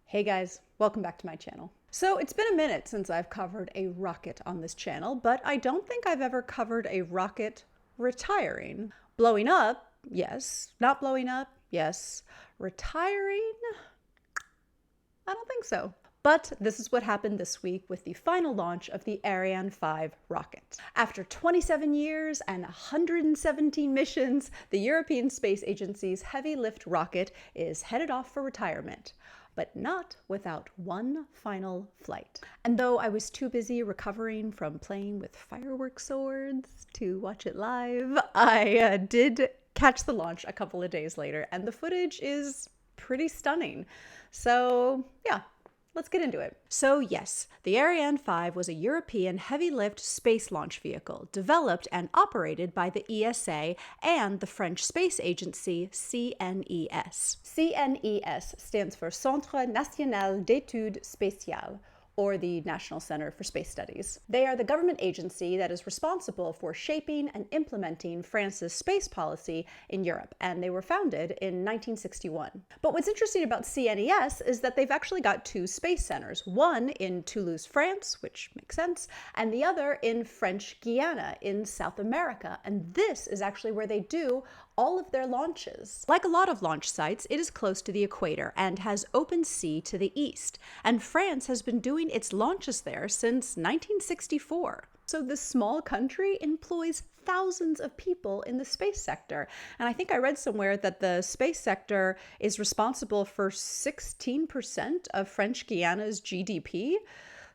Hey guys, welcome back to my channel. So it's been a minute since I've covered a rocket on this channel, but I don't think I've ever covered a rocket retiring. Blowing up, yes. Not blowing up, yes. Retiring? I don't think so. But this is what happened this week with the final launch of the Ariane 5 rocket. After 27 years and 117 missions, the European Space Agency's heavy lift rocket is headed off for retirement, but not without one final flight. And though I was too busy recovering from playing with firework swords to watch it live, I did catch the launch a couple of days later, and the footage is pretty stunning. So yeah, let's get into it. So yes, the Ariane 5 was a European heavy-lift space launch vehicle developed and operated by the ESA and the French space agency CNES. CNES stands for Centre National d'Études Spatiales, or the National Center for Space Studies. They are the government agency that is responsible for shaping and implementing France's space policy in Europe, and they were founded in 1961. But what's interesting about CNES is that they've actually got two space centers, one in Toulouse, France, which makes sense, and the other in French Guiana in South America, and this is actually where they do all of their launches. Like a lot of launch sites, it is close to the equator and has open sea to the east, and France has been doing its launches there since 1964. So this small country employs thousands of people in the space sector. And I think I read somewhere that the space sector is responsible for 16% of French Guiana's GDP.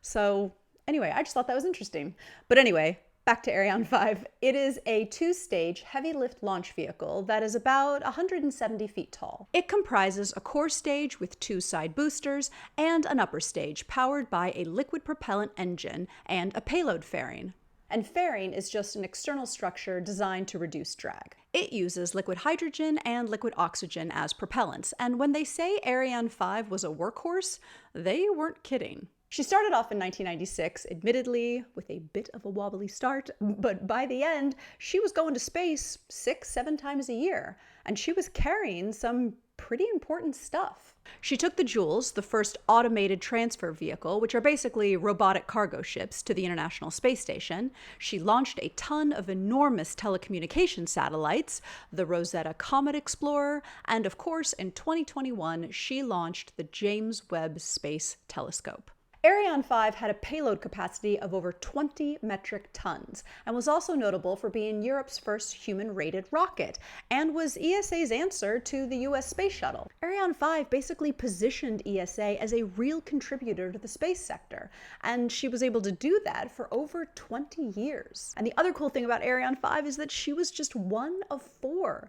So anyway, I just thought that was interesting. But anyway, back to Ariane 5. It is a two-stage heavy-lift launch vehicle that is about 170 feet tall. It comprises a core stage with two side boosters and an upper stage powered by a liquid propellant engine and a payload fairing. And fairing is just an external structure designed to reduce drag. It uses liquid hydrogen and liquid oxygen as propellants, and when they say Ariane 5 was a workhorse, they weren't kidding. She started off in 1996, admittedly with a bit of a wobbly start, but by the end, she was going to space 6-7 times a year, and she was carrying some pretty important stuff. She took the Jules, the first automated transfer vehicle, which are basically robotic cargo ships, to the International Space Station. She launched a ton of enormous telecommunication satellites, the Rosetta Comet Explorer, and of course, in 2021, she launched the James Webb Space Telescope. Ariane 5 had a payload capacity of over 20 metric tons and was also notable for being Europe's first human-rated rocket and was ESA's answer to the US space shuttle. Ariane 5 basically positioned ESA as a real contributor to the space sector, and she was able to do that for over 20 years. And the other cool thing about Ariane 5 is that she was just one of four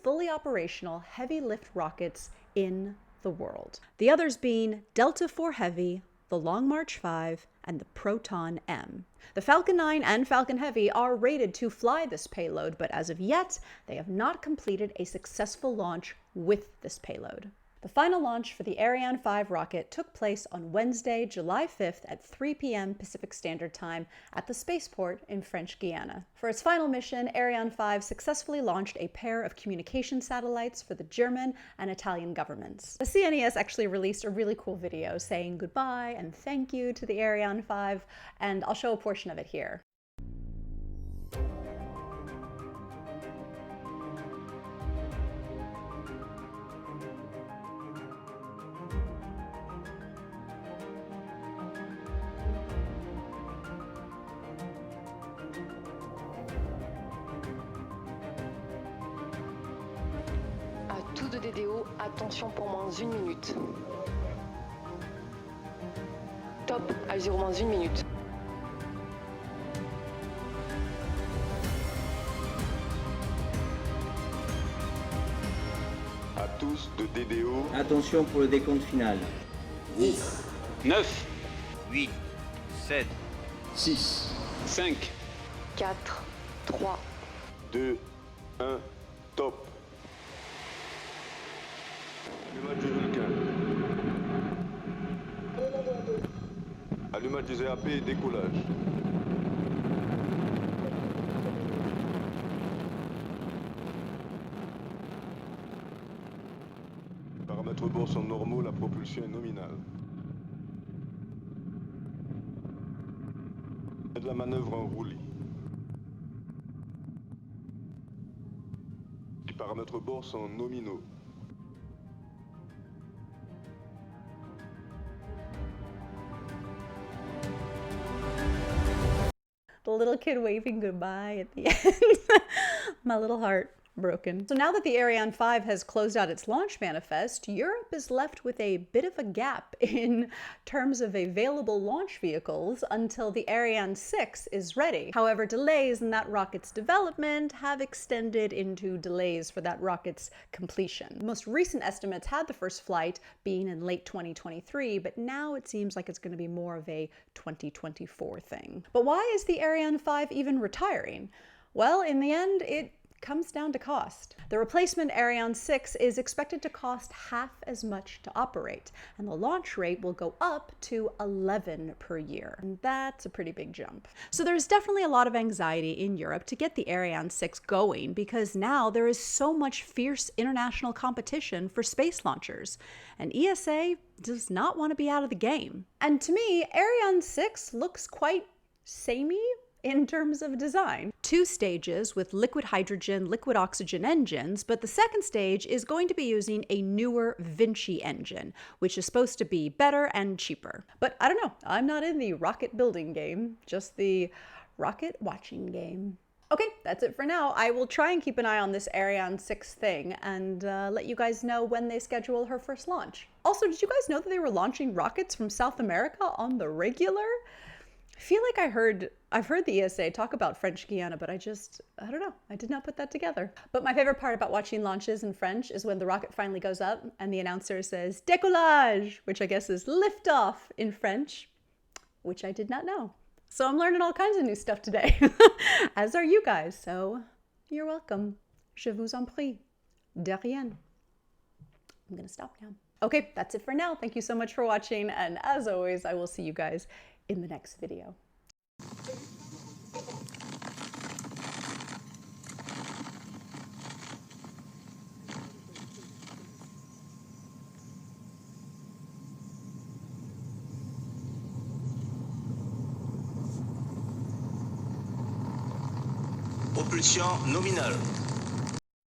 fully operational heavy-lift rockets in the world. The others being Delta IV Heavy, the Long March 5, and the Proton M. The Falcon 9 and Falcon Heavy are rated to fly this payload, but as of yet, they have not completed a successful launch with this payload. The final launch for the Ariane 5 rocket took place on Wednesday, July 5th at 3 p.m. Pacific Standard Time at the spaceport in French Guiana. For its final mission, Ariane 5 successfully launched a pair of communication satellites for the German and Italian governments. The CNES actually released a really cool video saying goodbye and thank you to the Ariane 5, and I'll show a portion of it here. Tout de DDO, attention pour moins 1 minute. Top, à 0 moins 1 minute. À tous de DDO. Attention pour le décompte final. 10, 9, 8, 7, 6, 5, 4, 3, 2, 1, top. Allumage du Vulcain. Allumage du ZAP et décollage. paramètres bord sont normaux, la propulsion est nominale. Faites la manœuvre en roulis. Les paramètres bord sont nominaux. The little kid waving goodbye at the end. My little heart broken. So now that the Ariane 5 has closed out its launch manifest, Europe is left with a bit of a gap in terms of available launch vehicles until the Ariane 6 is ready. However, delays in that rocket's development have extended into delays for that rocket's completion. The most recent estimates had the first flight being in late 2023, but now it seems like it's going to be more of a 2024 thing. But why is the Ariane 5 even retiring? Well, in the end, it comes down to cost. The replacement Ariane 6 is expected to cost half as much to operate, and the launch rate will go up to 11 per year. And that's a pretty big jump. So there's definitely a lot of anxiety in Europe to get the Ariane 6 going because now there is so much fierce international competition for space launchers, and ESA does not want to be out of the game. And to me, Ariane 6 looks quite samey in terms of design. 2 stages with liquid hydrogen, liquid oxygen engines, but the second stage is going to be using a newer Vinci engine, which is supposed to be better and cheaper. But I don't know, I'm not in the rocket building game, just the rocket watching game. Okay, that's it for now. I will try and keep an eye on this Ariane 6 thing and let you guys know when they schedule her first launch. Also, did you guys know that they were launching rockets from South America on the regular? I feel like I've heard the ESA talk about French Guiana, but I don't know. I did not put that together. But my favorite part about watching launches in French is when the rocket finally goes up and the announcer says décollage, which I guess is liftoff in French, which I did not know. So I'm learning all kinds of new stuff today, as are you guys. So you're welcome. Je vous en prie. De rien. I'm gonna stop now. Okay, that's it for now. Thank you so much for watching. And as always, I will see you guys in the next video. Propulsion nominale.